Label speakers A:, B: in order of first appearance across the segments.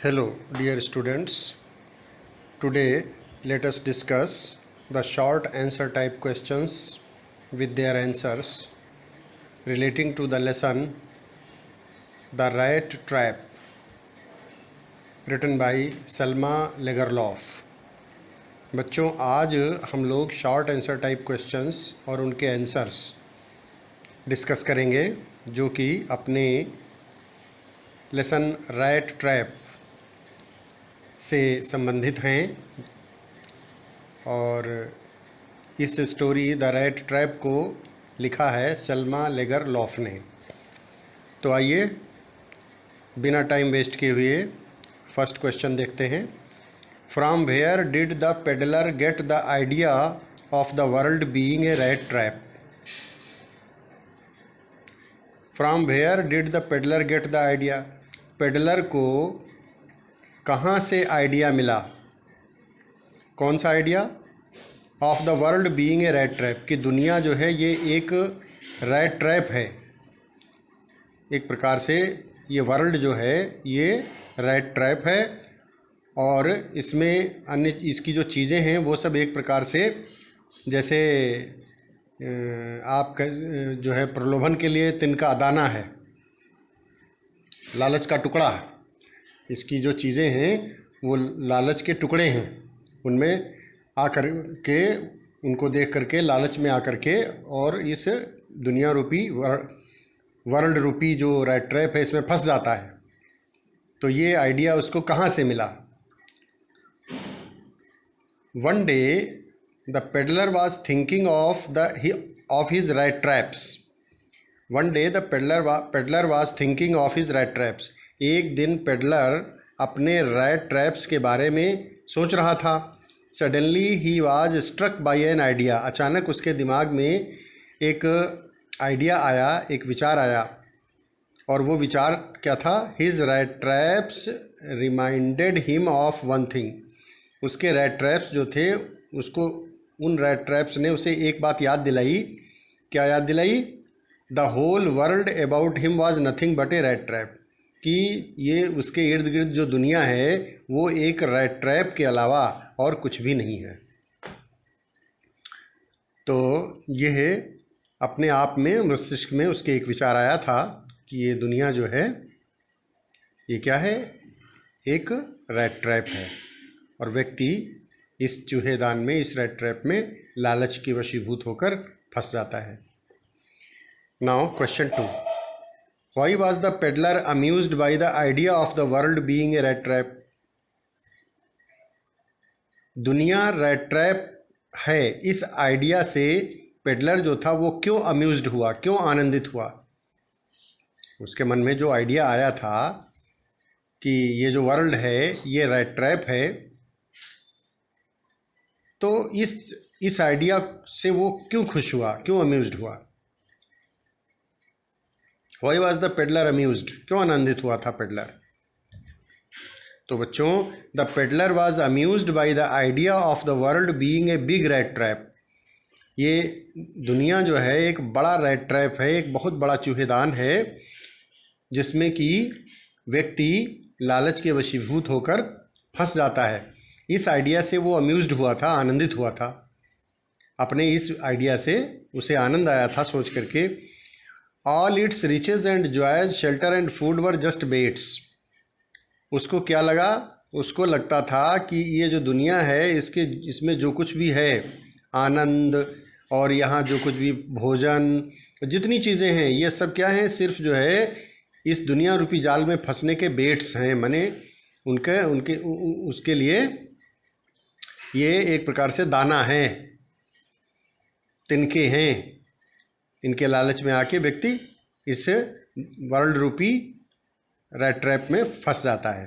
A: Hello, dear students. Today, let us discuss the short answer type questions with their answers relating to the lesson The Rat Trap, written by Selma Lagerlof. बच्चों, आज हम लोग short answer type questions और उनके answers discuss करेंगे जो कि अपने लेसन रैट ट्रैप से संबंधित हैं। और इस स्टोरी द रैट ट्रैप को लिखा है सेल्मा लेगरलॉफ ने। तो आइए बिना टाइम वेस्ट किए हुए फर्स्ट क्वेश्चन देखते हैं। From where did the peddler get the idea of the world being a rat trap? From where did the peddler get the idea? Peddler को कहाँ से आइडिया मिला? कौन सा idea? Of the world being a rat trap, कि दुनिया जो है ये एक रैट ट्रैप है। एक प्रकार से ये वर्ल्ड जो है ये रैट ट्रैप है और इसमें अन्य इसकी जो चीज़ें हैं वो सब एक प्रकार से जैसे आप जो है प्रलोभन के लिए तिनका दाना है, लालच का टुकड़ा है। इसकी जो चीज़ें हैं वो लालच के टुकड़े हैं, उनमें आकर के उनको देख करके लालच में आकर के और इस दुनिया रूपी वर्ल्ड रूपी जो रैट ट्रैप है इसमें फंस जाता है। तो ये आइडिया उसको कहाँ से मिला? One day the peddler was thinking of his rat traps. One day the peddler was thinking of his rat traps. एक दिन पेडलर अपने रैट ट्रैप्स के बारे में सोच रहा था। सडनली ही was struck by an idea. अचानक उसके दिमाग में एक आइडिया आया, एक विचार आया। और वो विचार क्या था? His rat traps reminded him of one thing. उसके रैट ट्रैप्स जो थे उसको, उन रैट ट्रैप्स ने उसे एक बात याद दिलाई। क्या याद दिलाई? The whole world about him was nothing but a rat trap, कि ये उसके इर्द गिर्द जो दुनिया है वो एक रैट ट्रैप के अलावा और कुछ भी नहीं है। तो यह अपने आप में मस्तिष्क में उसके एक विचार आया था कि ये दुनिया जो है ये क्या है? एक रैट ट्रैप है और व्यक्ति इस चूहेदान में, इस रैट ट्रैप में लालच की वशीभूत होकर फंस जाता है। Now question 2। Why was the peddler amused by the idea of the world being a rat trap? दुनिया रैट ट्रैप है, इस आइडिया से पेडलर जो था वो क्यों अम्यूज्ड हुआ, क्यों आनंदित हुआ? उसके मन में जो आइडिया आया था कि ये जो वर्ल्ड है ये रैट ट्रैप है, तो इस आइडिया से वो क्यों खुश हुआ, क्यों अम्यूज्ड हुआ? Why was the peddler amused? क्यों आनंदित हुआ था पेडलर? तो बच्चों, the peddler was amused by the idea of the world being a big rat trap. ये दुनिया जो है एक बड़ा रैट ट्रैप है, एक बहुत बड़ा चूहेदान है जिसमें कि व्यक्ति लालच के वशीभूत होकर फंस जाता है। इस आइडिया से वो अम्यूज्ड हुआ था, आनंदित हुआ था। अपने इस आइडिया से उसे आनंद आया था सोच करके। All its riches and joys, shelter and food were just baits. उसको क्या लगा? उसको लगता था कि ये जो दुनिया है इसमें जो कुछ भी है, आनंद और यहाँ जो कुछ भी भोजन, जितनी चीज़ें हैं ये सब क्या हैं? सिर्फ जो है इस दुनिया रूपी जाल में फंसने के बेट्स हैं। माने उसके लिए ये एक प्रकार से दाना है, तिनके हैं। इनके लालच में आके व्यक्ति इस वर्ल्ड रूपी रैट ट्रैप में फंस जाता है।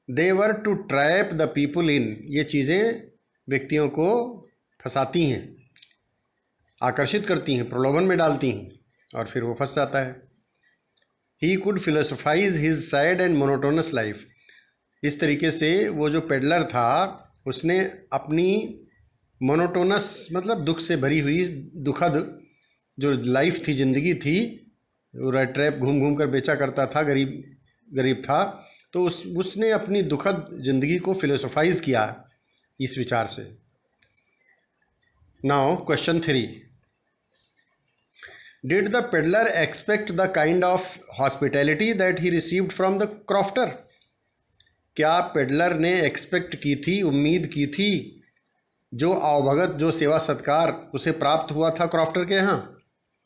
A: They were to trap the people in. ये चीज़ें व्यक्तियों को फंसाती हैं, आकर्षित करती हैं, प्रलोभन में डालती हैं और फिर वो फंस जाता है। He could philosophise his sad and monotonous life. इस तरीके से वो जो पेडलर था उसने अपनी मोनोटोनस मतलब दुख से भरी हुई, दुखद जो लाइफ थी, ज़िंदगी थी, वो रैट ट्रैप घूम घूम कर बेचा करता था, गरीब था, तो उसने अपनी दुखद जिंदगी को फिलोसोफाइज किया इस विचार से। Now question 3, did the peddler expect the kind of hospitality that he received from the crofter? क्या पेडलर ने एक्सपेक्ट की थी, उम्मीद की थी, जो आवभगत, जो सेवा सत्कार उसे प्राप्त हुआ था क्रॉफ्टर के यहाँ?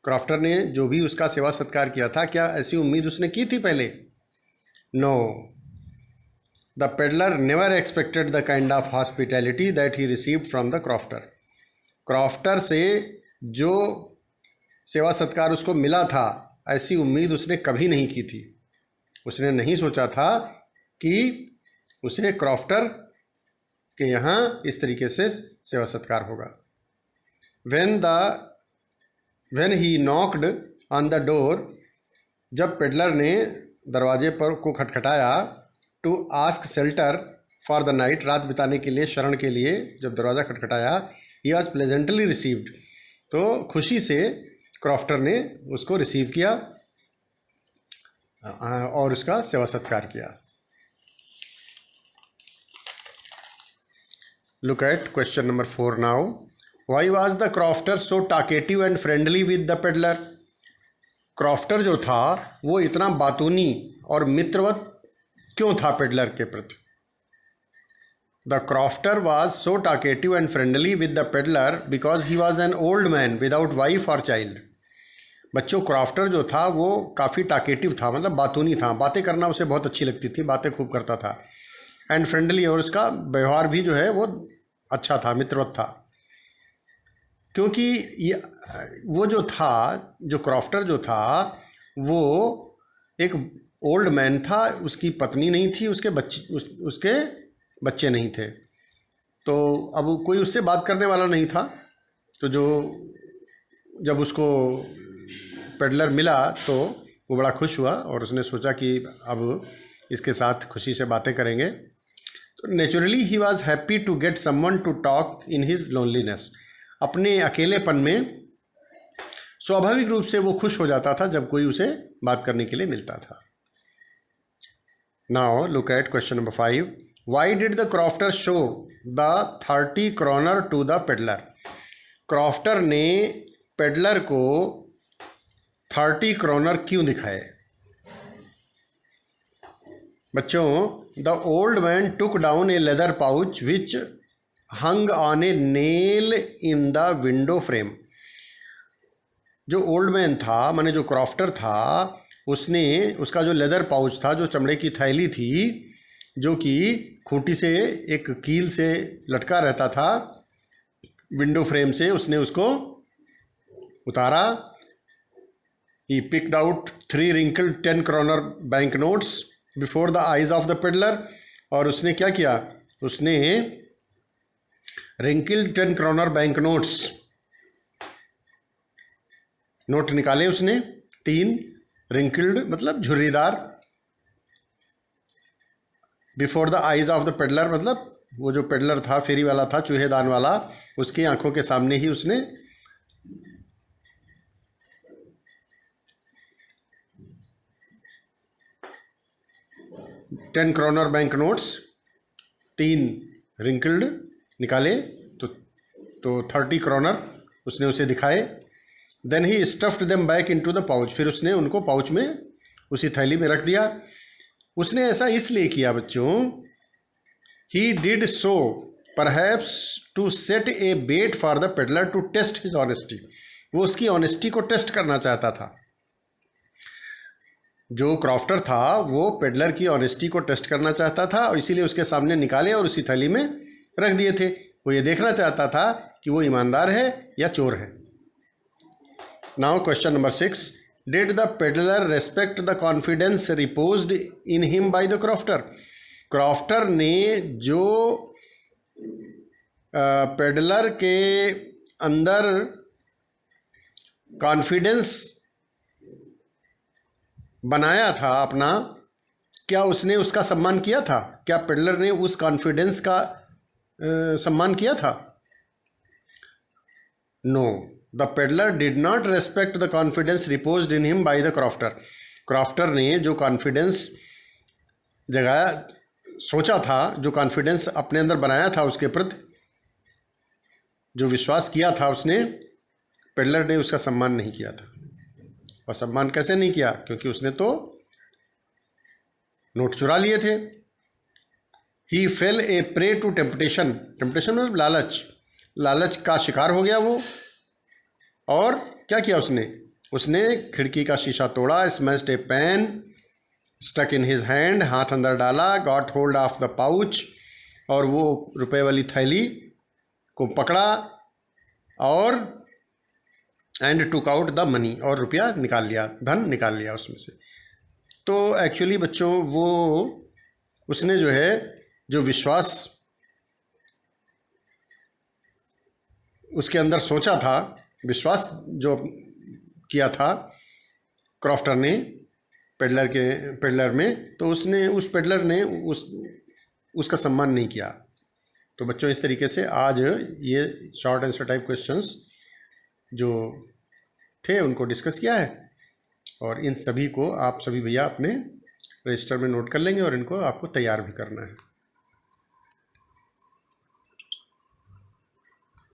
A: क्रॉफ्टर ने जो भी उसका सेवा सत्कार किया था, क्या ऐसी उम्मीद उसने की थी पहले? No, the peddler never expected the kind of hospitality that he received from the crofter. Crofter से जो सेवा सत्कार उसको मिला था, ऐसी उम्मीद उसने कभी नहीं की थी। उसने नहीं सोचा था कि उसे क्रॉफ्टर के यहाँ इस तरीके से सेवा सत्कार होगा। When he knocked on the door, जब पेडलर ने दरवाजे पर को खटखटाया, to ask shelter for the night, रात बिताने के लिए, शरण के लिए जब दरवाज़ा खटखटाया, ही वॉज प्लेजेंटली रिसीव्ड, तो खुशी से क्रॉफ्टर ने उसको रिसीव किया और उसका सेवा सत्कार किया। Look at question number 4 now. Why was the crofter so talkative and friendly with the peddler? Crofter जो था वो इतना बातूनी और मित्रवत क्यों था पेडलर के प्रति? The crofter was so talkative and friendly with the peddler because he was an old man without wife or child. बच्चों, क्रॉफ्टर जो था वो काफ़ी टाकेटिव था, मतलब बातूनी था, बातें करना उसे बहुत अच्छी लगती थी, बातें खूब करता था। एंड फ्रेंडली, और उसका व्यवहार भी जो है वो अच्छा था, मित्रवत था। क्योंकि ये वो जो था, जो क्रॉफ्टर जो था, वो एक ओल्ड मैन था, उसकी पत्नी नहीं थी, उसके बच्चे नहीं थे, तो अब कोई उससे बात करने वाला नहीं था। तो जब उसको पेडलर मिला तो वो बड़ा खुश हुआ और उसने सोचा कि अब इसके साथ खुशी से बातें करेंगे। तो नेचुरली ही was happy to get someone to talk in his loneliness. अपने अकेलेपन में स्वाभाविक रूप से वो खुश हो जाता था जब कोई उसे बात करने के लिए मिलता था। Now look at question number 5, why did the crofter show the 30 kroner to the peddler? Crofter ने पेडलर को 30 kroner क्यों दिखाए? बच्चों, the old man took down a leather pouch which hung on a nail in the window frame. जो old man था, माने जो crofter था, उसने उसका जो लेदर पाउच था, जो चमड़े की थैली थी, जो कि खूंटी से एक कील से लटका रहता था विंडो फ्रेम से, उसने उसको उतारा। He picked out 3 wrinkled 10 kroner bank notes before the eyes of the peddler. और उसने क्या किया? उसने रिंकल्ड 10 kroner बैंक नोट निकाले उसने, 3 रिंकल्ड मतलब झुर्रीदार, before the eyes of the peddler मतलब वो जो पेडलर था, फेरी वाला था, चूहेदान वाला, उसकी आंखों के सामने ही उसने $10 kroner बैंक नोट्स 3 रिंकल्ड निकाले, तो 30 kroner उसने उसे दिखाए। Then he stuffed them back into the pouch, फिर उसने उनको पाउच में उसी थैली में रख दिया। उसने ऐसा इसलिए किया बच्चों, he did so perhaps to set a bait for the peddler to test his honesty. वो उसकी ऑनेस्टी को टेस्ट करना चाहता था। जो क्रॉफ्टर था वो पेडलर की ऑनेस्टी को टेस्ट करना चाहता था और इसीलिए उसके सामने निकाले और उसी थैली में रख दिए थे। वो ये देखना चाहता था कि वो ईमानदार है या चोर है। Now question number 6, did the peddler respect the confidence reposed in him by the crofter? Crofter ने जो पेडलर के अंदर कॉन्फिडेंस बनाया था अपना, क्या उसने उसका सम्मान किया था? क्या पेडलर ने उस कॉन्फिडेंस का सम्मान किया था? No, the peddler did not respect the confidence reposed in him by the crofter. Crofter ने जो कॉन्फिडेंस जगाया, सोचा था, जो कॉन्फिडेंस अपने अंदर बनाया था, उसके प्रति जो विश्वास किया था उसने, पेडलर ने उसका सम्मान नहीं किया था। और सम्मान कैसे नहीं किया? क्योंकि उसने तो नोट चुरा लिए थे। He fell a prey to temptation, temptation मतलब लालच, लालच का शिकार हो गया वो। और क्या किया उसने खिड़की का शीशा तोड़ा, smashed a pane, stuck in his hand, हाथ अंदर डाला, got hold of the pouch, और वो रुपए वाली थैली को पकड़ा, और and took out the money, और रुपया निकाल लिया, धन निकाल लिया उसमें से। तो एक्चुअली बच्चों, वो उसने जो है, जो विश्वास उसके अंदर सोचा था, विश्वास जो किया था क्रॉफ्टर ने पेडलर में, तो उसने, उस पेडलर ने उसका सम्मान नहीं किया। तो बच्चों, इस तरीके से आज ये शॉर्ट आंसर टाइप क्वेश्चंस जो थे उनको डिस्कस किया है, और इन सभी को आप सभी भैया अपने रजिस्टर में नोट कर लेंगे, और इनको आपको तैयार भी करना है।